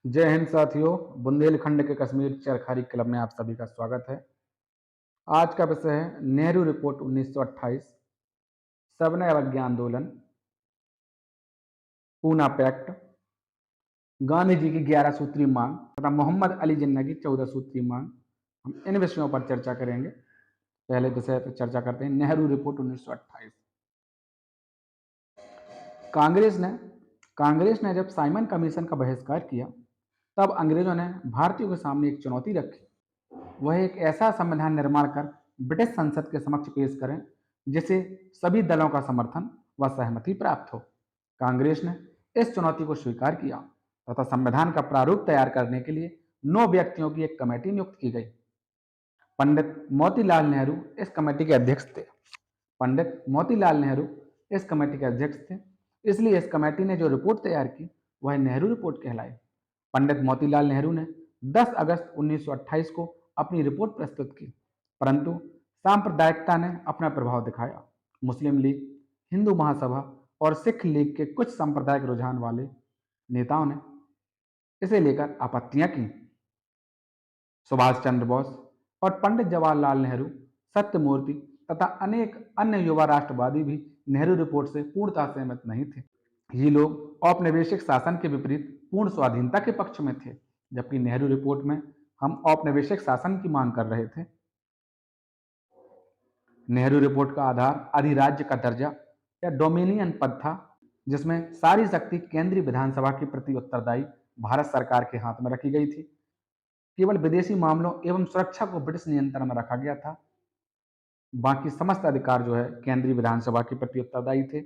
जय हिंद साथियों। बुंदेलखंड के कश्मीर चरखारी क्लब में आप सभी का स्वागत है। आज का विषय है नेहरू रिपोर्ट 1928, सविनय अवज्ञा आंदोलन, पूना पैक्ट, गांधी जी की 11 सूत्री मांग तथा मोहम्मद अली जिन्ना की 14 सूत्री मांग। हम इन विषयों पर चर्चा करेंगे। पहले विषय पर चर्चा करते हैं नेहरू रिपोर्ट 1928। कांग्रेस ने जब साइमन कमीशन का बहिष्कार किया, तब अंग्रेजों ने भारतीयों के सामने एक चुनौती रखी। वह एक ऐसा संविधान निर्माण कर ब्रिटिश संसद के समक्ष पेश करें जिसे सभी दलों का समर्थन व सहमति प्राप्त हो। कांग्रेस ने इस चुनौती को स्वीकार किया तथा संविधान का प्रारूप तैयार करने के लिए 9 व्यक्तियों की एक कमेटी नियुक्त की गई। पंडित मोतीलाल नेहरू इस कमेटी के अध्यक्ष थे। पंडित मोतीलाल नेहरू इस कमेटी के अध्यक्ष थे, इसलिए इस कमेटी ने जो रिपोर्ट तैयार की वह नेहरू रिपोर्ट कहलाई। पंडित मोतीलाल नेहरू ने 10 अगस्त 1928 को अपनी रिपोर्ट प्रस्तुत की, परंतु सांप्रदायिकता ने अपना प्रभाव दिखाया। मुस्लिम लीग, हिंदू महासभा और सिख लीग के कुछ सांप्रदायिक रुझान वाले नेताओं ने इसे लेकर आपत्तियां की। सुभाष चंद्र बोस और पंडित जवाहरलाल नेहरू, सत्यमूर्ति तथा अनेक अन्य युवा राष्ट्रवादी भी नेहरू रिपोर्ट से पूर्णतः सहमत नहीं थे। ये लोग औपनिवेशिक शासन के विपरीत पूर्ण स्वाधीनता के पक्ष में थे, जबकि नेहरू रिपोर्ट में हम औपनिवेशिक शासन की मांग कर रहे थे। नेहरू रिपोर्ट का आधार अधिराज्य का दर्जा या डोमिनियन पद था, जिसमें सारी शक्ति केंद्रीय विधानसभा के प्रति उत्तरदायी भारत सरकार के हाथ में रखी गई थी। केवल विदेशी मामलों एवं सुरक्षा को ब्रिटिश नियंत्रण में रखा गया था। बाकी समस्त अधिकार जो है केंद्रीय विधानसभा के प्रति उत्तरदायी थे।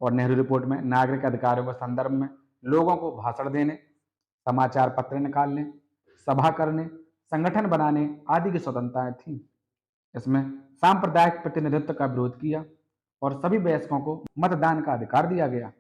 और नेहरू रिपोर्ट में नागरिक अधिकारों के संदर्भ में लोगों को भाषण देने, समाचार पत्र निकालने, सभा करने, संगठन बनाने आदि की स्वतंत्रताएं थीं। इसमें सांप्रदायिक प्रतिनिधित्व का विरोध किया और सभी वयस्कों को मतदान का अधिकार दिया गया।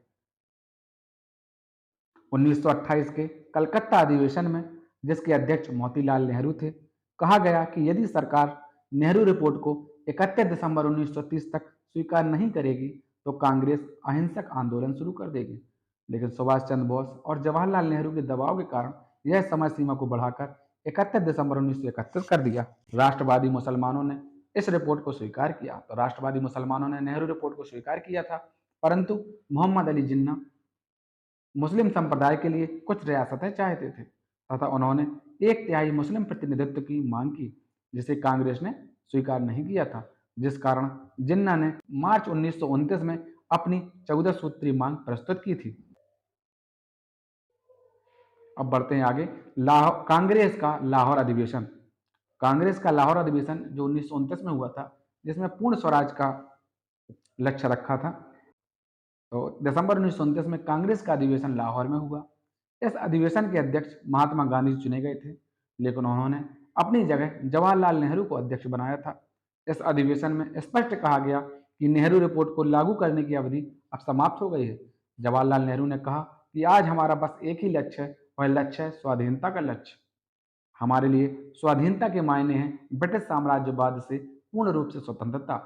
1928 के कलकत्ता अधिवेशन में, जिसके अध्यक्ष मोतीलाल नेहरू थे, कहा गया कि यदि सरकार नेहरू रिपोर्ट को 31 दिसंबर 1930 तक स्वीकार नहीं करेगी तो कांग्रेस अहिंसक आंदोलन शुरू कर देगी। लेकिन सुभाष चंद्र बोस और जवाहरलाल नेहरू के दबाव के कारण यह समय सीमा को बढ़ाकर 31 दिसंबर 1931 कर दिया। राष्ट्रवादी मुसलमानों ने इस रिपोर्ट को स्वीकार किया, तो राष्ट्रवादी मुसलमानों ने नेहरू रिपोर्ट को स्वीकार किया था, परंतु मोहम्मद अली जिन्ना मुस्लिम संप्रदाय के लिए कुछ रियासतें चाहते थे तथा उन्होंने 1/3 मुस्लिम प्रतिनिधित्व की मांग की, जिसे कांग्रेस ने स्वीकार नहीं किया था, जिस कारण जिन्ना ने मार्च 1929 में अपनी 14 सूत्री मांग प्रस्तुत की थी। अब बढ़ते हैं आगे। कांग्रेस का लाहौर अधिवेशन जो 1929 में हुआ था, जिसमें पूर्ण स्वराज का लक्ष्य रखा था। तो दिसंबर 1929 में कांग्रेस का अधिवेशन लाहौर में हुआ। इस अधिवेशन के अध्यक्ष महात्मा गांधी चुने गए थे, लेकिन उन्होंने अपनी जगह जवाहरलाल नेहरू को अध्यक्ष बनाया था। इस अधिवेशन में स्पष्ट कहा गया कि नेहरू रिपोर्ट को लागू करने की अवधि अब समाप्त हो गई है। जवाहरलाल नेहरू ने कहा कि आज हमारा बस एक ही लक्ष्य है, वह लक्ष्य है स्वाधीनता का लक्ष्य। हमारे लिए स्वाधीनता के मायने हैं ब्रिटिश साम्राज्यवाद से पूर्ण रूप से स्वतंत्रता।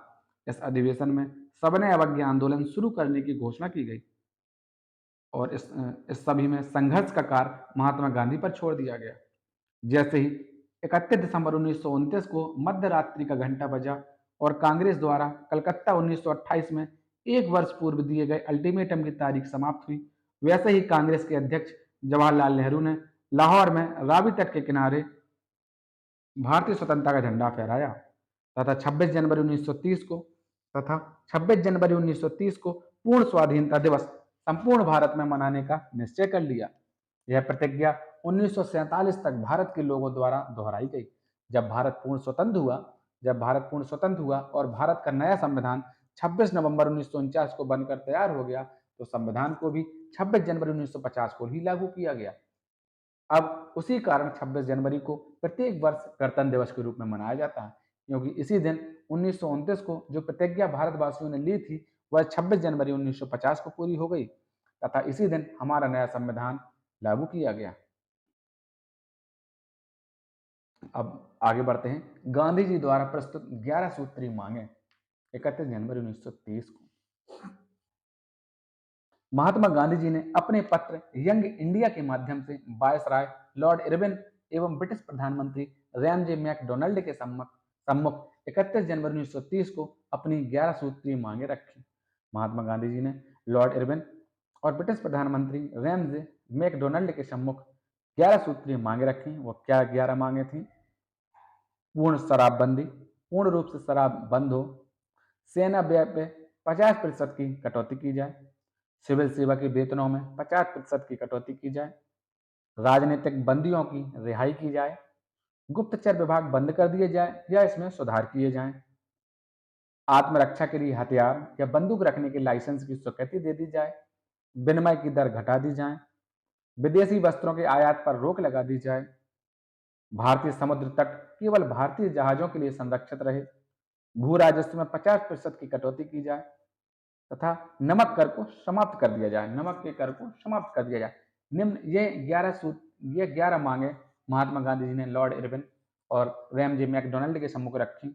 इस अधिवेशन में सविनय अवज्ञा आंदोलन शुरू करने की घोषणा की गई और इस सभी में संघर्ष का कार्य महात्मा गांधी पर छोड़ दिया गया। जैसे ही 31 दिसंबर 1929 को मध्य रात्रि का घंटा बजा और कांग्रेस द्वारा कलकत्ता 1928 में एक वर्ष पूर्व दिए गए अल्टीमेटम की तारीख समाप्त हुई, वैसे ही कांग्रेस के अध्यक्ष जवाहरलाल नेहरू ने लाहौर में रावी तट के किनारे भारतीय स्वतंत्रता का झंडा फहराया तथा 26 जनवरी 1930 को तथा 26 जनवरी 1930 को पूर्ण स्वाधीनता दिवस संपूर्ण भारत में मनाने का निश्चय कर लिया। यह प्रतिज्ञा 1947 तक भारत के लोगों द्वारा दोहराई गई। जब भारत पूर्ण स्वतंत्र हुआ और भारत का नया संविधान 26 नवंबर 1949 को बनकर तैयार हो गया, तो संविधान को भी 26 जनवरी 1950 को ही लागू किया गया। अब उसी कारण 26 जनवरी को प्रत्येक वर्ष गणतंत्र दिवस के रूप में मनाया जाता है, क्योंकि इसी दिन 1929 को जो प्रतिज्ञा भारतवासियों ने ली थी वह 26 जनवरी 1950 को पूरी हो गई तथा इसी दिन हमारा नया संविधान लागू किया गया। अब आगे बढ़ते हैं। गांधी जी द्वारा प्रस्तुत 11 सूत्री मांगे 31 जनवरी 1930 को। महात्मा गांधी जी ने अपने पत्र यंग इंडिया के माध्यम से वायसराय लॉर्ड इरविन एवं ब्रिटिश प्रधानमंत्री रैमजे मैकडोनल्ड के सम्मुख सम्मुख 31 जनवरी 1930 को अपनी 11 सूत्रीय मांगे रखी। महात्मा गांधी जी ने लॉर्ड इरविन और ब्रिटिश प्रधानमंत्री रैमजे मैकडोनल्ड के सम्मुख 11 सूत्रीय मांगे रखी। वो क्या 11 मांगे थी? पूर्ण शराबबंदी, पूर्ण रूप से शराब बंद हो, सेना व्यय पे 50% की कटौती की जाए, सिविल सेवा के वेतनों में 50% की कटौती की जाए, राजनीतिक बंदियों की रिहाई की जाए, गुप्तचर विभाग बंद कर दिए जाए या इसमें सुधार किए जाएं, आत्मरक्षा के लिए हथियार या बंदूक रखने के लाइसेंस की स्वीकृति दे दी जाए, विनिमय की दर घटा दी जाए, विदेशी वस्त्रों के आयात पर रोक लगा दी जाए, भारतीय समुद्र तट केवल भारतीय जहाजों के लिए संरक्षित रहे, भू राजस्व में 50% की कटौती की जाए तथा नमक कर को समाप्त कर दिया जाए। नमक के कर को समाप्त कर दिया जाए। निम्न ये 11 मांगे महात्मा गांधी जी ने लॉर्ड इरविन और रैमजे मैकडोनल्ड के सम्मुख रखी।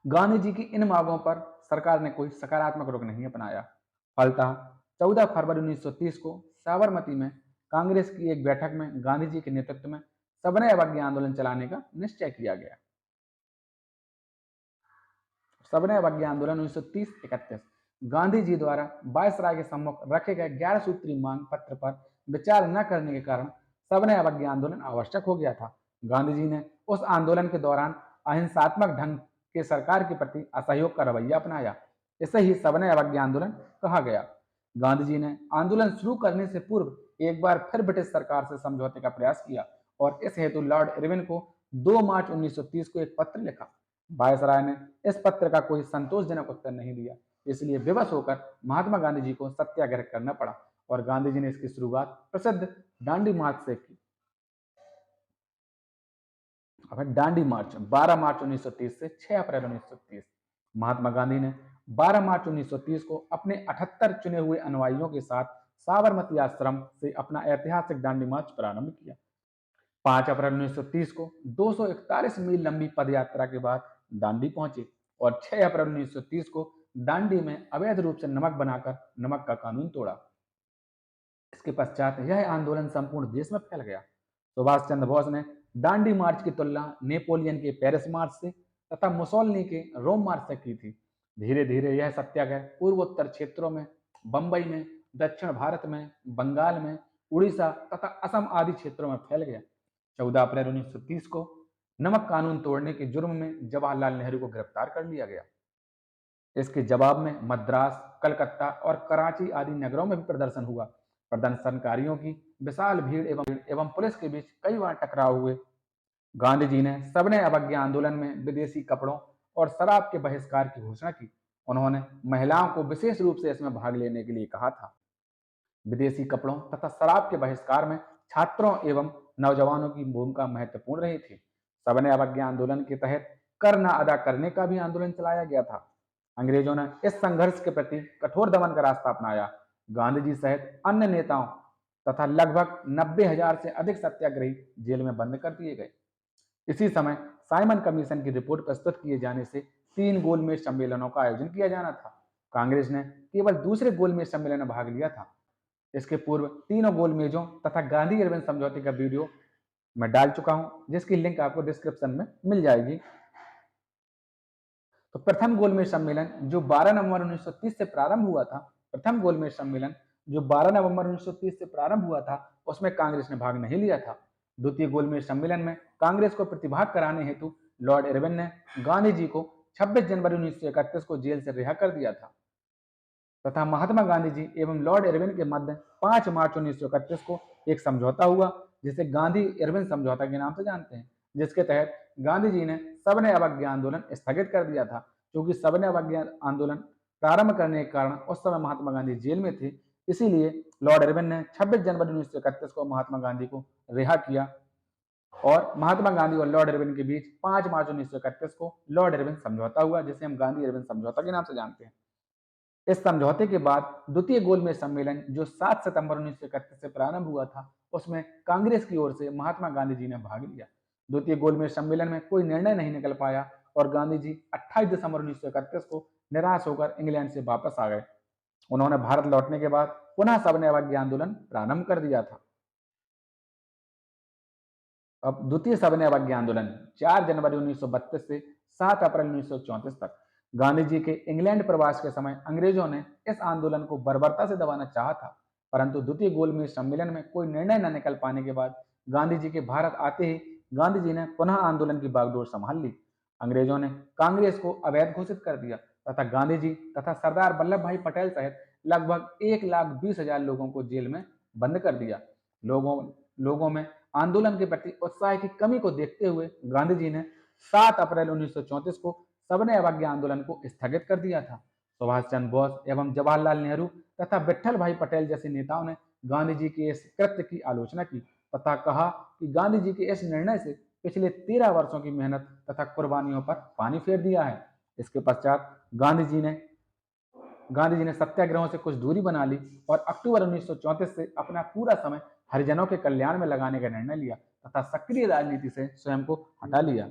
गांधी जी की इन मांगों पर सरकार ने कोई सकारात्मक रुख नहीं अपनाया। फलतः 14 फरवरी 1930 को साबरमती में कांग्रेस की एक बैठक में गांधी जी के नेतृत्व में सविनय अवज्ञा आंदोलन चलाने का निश्चय किया गया। सविनय अवज्ञा आंदोलन 1930-31 गांधी जी द्वारा वायसराय के सम्मुख रखे गए 11 सूत्री मांग पत्र पर विचार न करने के कारण सविनय अवज्ञा आंदोलन आवश्यक हो गया था। गांधी जी ने उस आंदोलन के दौरान अहिंसात्मक ढंग के सरकार के प्रति असहयोग का रवैया अपनाया। इसे ही सविनय अवज्ञा आंदोलन कहा गया। गांधी जी ने आंदोलन शुरू करने से पूर्व एक बार फिर ब्रिटिश सरकार से समझौते का प्रयास किया और इस हेतु लॉर्ड इरविन को 2 मार्च 1930 को एक पत्र लिखा। वायसराय ने इस पत्र का कोई संतोषजनक उत्तर नहीं दिया, इसलिए विवश होकर महात्मा गांधी जी को सत्याग्रह करना पड़ा और गांधी जी ने इसकी शुरुआत प्रसिद्ध दांडी मार्च से की। दांडी मार्च 12 मार्च 1930 से 6 अप्रैल 1930 महात्मा गांधी ने 12 मार्च 1930 को अपने 78 चुने हुए अनुयायियों के साथ साबरमती आश्रम से अपना ऐतिहासिक दांडी मार्च प्रारंभ किया। 5 अप्रैल 1930 को 241 मील लंबी पदयात्रा के बाद दांडी पहुंचे और 6 अप्रैल 1930 को दांडी में अवैध रूप से नमक बनाकर नमक का कानून तोड़ा। इसके पश्चात यह आंदोलन संपूर्ण देश में फैल गया। सुभाष चंद्र बोस ने दांडी मार्च की तुलना नेपोलियन के पेरिस मार्च से तथा मुसोलिनी के रोम मार्च से की थी। धीरे धीरे यह सत्याग्रह पूर्वोत्तर क्षेत्रों में, बंबई में, दक्षिण भारत में, बंगाल में, उड़ीसा तथा असम आदि क्षेत्रों में फैल गया। 14 अप्रैल 1930 को नमक कानून तोड़ने के जुर्म में जवाहरलाल नेहरू को गिरफ्तार कर लिया गया। इसके जवाब में मद्रास, कलकत्ता और कराची आदि नगरों में भी प्रदर्शन हुआ। प्रदर्शनकारियों की विशाल भीड़ एवं पुलिस के बीच कई बार टकराव हुए। गांधी जी ने सविनय अवज्ञा आंदोलन में विदेशी कपड़ों और शराब के बहिष्कार की घोषणा की। उन्होंने महिलाओं को विशेष रूप से इसमें भाग लेने के लिए कहा था। विदेशी कपड़ों तथा शराब के बहिष्कार में छात्रों एवं नौजवानों की भूमिका महत्वपूर्ण रही थी। सविनय अवज्ञा आंदोलन के तहत कर न अदा करने का भी आंदोलन चलाया गया था। अंग्रेजों ने इस संघर्ष के प्रति कठोर दमन का रास्ता अपनाया। गांधी जी सहित अन्य नेताओं तथा लगभग 90,000 से अधिक सत्याग्रही जेल में बंद कर दिए गए। इसी समय साइमन कमीशन की रिपोर्ट प्रस्तुत किए जाने से 3 गोलमेज सम्मेलनों का आयोजन किया जाना था। कांग्रेस ने केवल दूसरे गोलमेज सम्मेलन में भाग लिया था। इसके पूर्व तीनों गोलमेजों तथा गांधी इरविन समझौते का वीडियो मैं डाल चुका हूं, जिसकी लिंक आपको डिस्क्रिप्शन में मिल जाएगी। तो प्रथम गोलमेज सम्मेलन जो 12 नवंबर 1930 से प्रारंभ हुआ था, प्रथम गोलमेज सम्मेलन जो 12 नवंबर 1930 से प्रारंभ हुआ था, उसमें कांग्रेस ने भाग नहीं लिया था। द्वितीय गोलमेज सम्मेलन में कांग्रेस को प्रतिभाग कराने हेतु लॉर्ड इरविन ने गांधी जी को 26 जनवरी 1931 को जेल से रिहा कर दिया था तथा महात्मा गांधी जी एवं लॉर्ड इरविन के मध्य 5 मार्च 1931 को एक समझौता हुआ, जिसे गांधी इरविन समझौता के नाम से जानते हैं, जिसके तहत गांधी जी ने सविनय अवज्ञा आंदोलन स्थगित कर दिया था। क्योंकि सविनय अवज्ञा आंदोलन प्रारंभ करने के कारण उस समय महात्मा गांधी जेल में थे, इसीलिए लॉर्ड इरविन ने 26 जनवरी 1931 को महात्मा गांधी को रिहा किया और महात्मा गांधी और लॉर्ड इरविन के बीच 5 मार्च 1931 को लॉर्ड इरविन समझौता हुआ, जिसे हम गांधी इरविन समझौता के नाम से जानते हैं। इस समझौते के बाद द्वितीय गोलमेज सम्मेलन जो 7 सितंबर 1931 से प्रारंभ हुआ था, उसमें कांग्रेस की ओर से महात्मा गांधी जी ने भाग लिया। द्वितीय गोलमेज सम्मेलन में कोई निर्णय नहीं निकल पाया और गांधी जी 28 दिसंबर 1931 को निराश होकर इंग्लैंड से वापस आ गए। उन्होंने भारत लौटने के बाद पुनः सविनय अवज्ञा आंदोलन प्रारंभ कर दिया था। अब द्वितीय सविनय अवज्ञा आंदोलन 4 जनवरी 1932 से 7 अप्रैल 1934 तक। गांधी जी के इंग्लैंड प्रवास के समय अंग्रेजों ने इस आंदोलन को बर्बरता से दबाना चाहा था, परंतु द्वितीय गोलमेज सम्मेलन में कोई निर्णय न निकल पाने के बाद गांधी जी के भारत आते ही गांधी जी ने पुनः आंदोलन की बागडोर संभाल ली। अंग्रेजों ने कांग्रेस को अवैध घोषित कर दिया तथा गांधी जी तथा सरदार वल्लभ भाई पटेल सहित लगभग 1,20,000 लोगों को जेल में बंद कर दिया। लोगों में आंदोलन के प्रति उत्साह की कमी को देखते हुए गांधी जी ने 7 अप्रैल 1934 को सविनय अवज्ञा आंदोलन को स्थगित कर दिया था। सुभाष चंद्र बोस एवं जवाहरलाल नेहरू तथा विट्ठल भाई पटेल जैसे नेताओं ने गांधी जी के इस कृत्य की आलोचना की तथा कहा कि गांधी जी के इस निर्णय से पिछले 13 वर्षों की मेहनत तथा कुर्बानियों पर पानी फेर दिया है। इसके पश्चात गांधी जी ने सत्याग्रहों से कुछ दूरी बना ली और अक्टूबर 1934 से अपना पूरा समय हरिजनों के कल्याण में लगाने का निर्णय लिया तथा सक्रिय राजनीति से स्वयं को हटा लिया।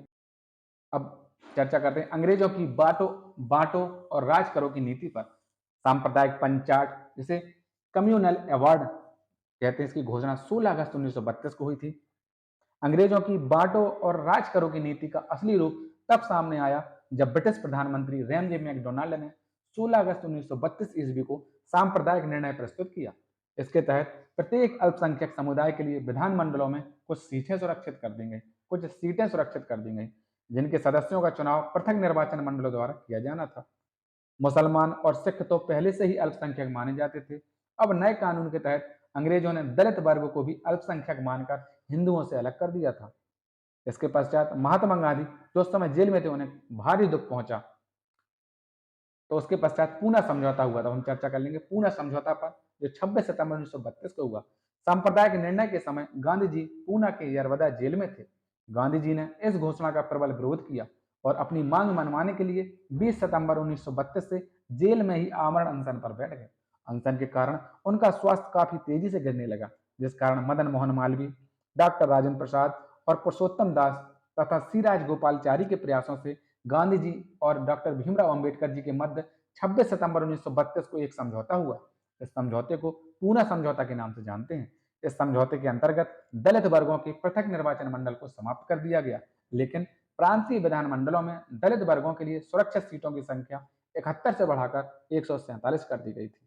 अब चर्चा करते हैं अंग्रेजों की बांटो और राज करो की नीति पर। सांप्रदायिक पंचाट जिसे कम्युनल अवार्ड कहते हैं, इसकी घोषणा 16 अगस्त 1932 को हुई थी। अंग्रेजों की बांटो और राज करो की नीति का असली रूप तब सामने आया जब ब्रिटिश प्रधानमंत्री रैमजे मैकडोनाल्ड ने 16 अगस्त 1932 ईस्वी को सांप्रदायिक निर्णय प्रस्तुत किया। इसके तहत प्रत्येक अल्पसंख्यक समुदाय के लिए विधानमंडलों में कुछ सीटें सुरक्षित कर दी गई, जिनके सदस्यों का चुनाव पृथक निर्वाचन मंडलों द्वारा किया जाना था। मुसलमान और सिख तो पहले से ही अल्पसंख्यक माने जाते थे। अब नए कानून के तहत अंग्रेजों ने दलित वर्ग को भी अल्पसंख्यक मानकर हिंदुओं से अलग कर दिया था। इसके पश्चात महात्मा गांधी जो उस समय जेल में थे, उन्हें भारी दुख पहुंचा, तो उसके पश्चात पूना समझौता हुआ था। हम चर्चा कर लेंगे पूना समझौता पर, जो 26 सितंबर 1932 को हुआ। सांप्रदायिक निर्णय के समय गांधी जी पूना के यरवदा जेल में थे। गांधी जी ने इस घोषणा का प्रबल विरोध किया और अपनी मांग मनवाने के लिए 20 सितंबर 1932 से जेल में ही आमरण अनशन पर बैठ गए। अनशन के कारण उनका स्वास्थ्य काफी तेजी से गिरने लगा, जिस कारण मदन मोहन मालवीय, डॉक्टर राजेंद्र प्रसाद और पुरुषोत्तम दास तथा सी राजगोपालचारी के प्रयासों से गांधी जी और डॉक्टर भीमराव अंबेडकर जी के मध्य 26 सितंबर 1932 को एक समझौता हुआ। इस समझौते को पूना समझौता के नाम से जानते हैं। इस समझौते के अंतर्गत दलित वर्गों के पृथक निर्वाचन मंडल को समाप्त कर दिया गया, लेकिन प्रांतीय विधानमंडलों में दलित वर्गों के लिए सुरक्षित सीटों की संख्या 71 से बढ़ाकर 147 कर दी गई थी।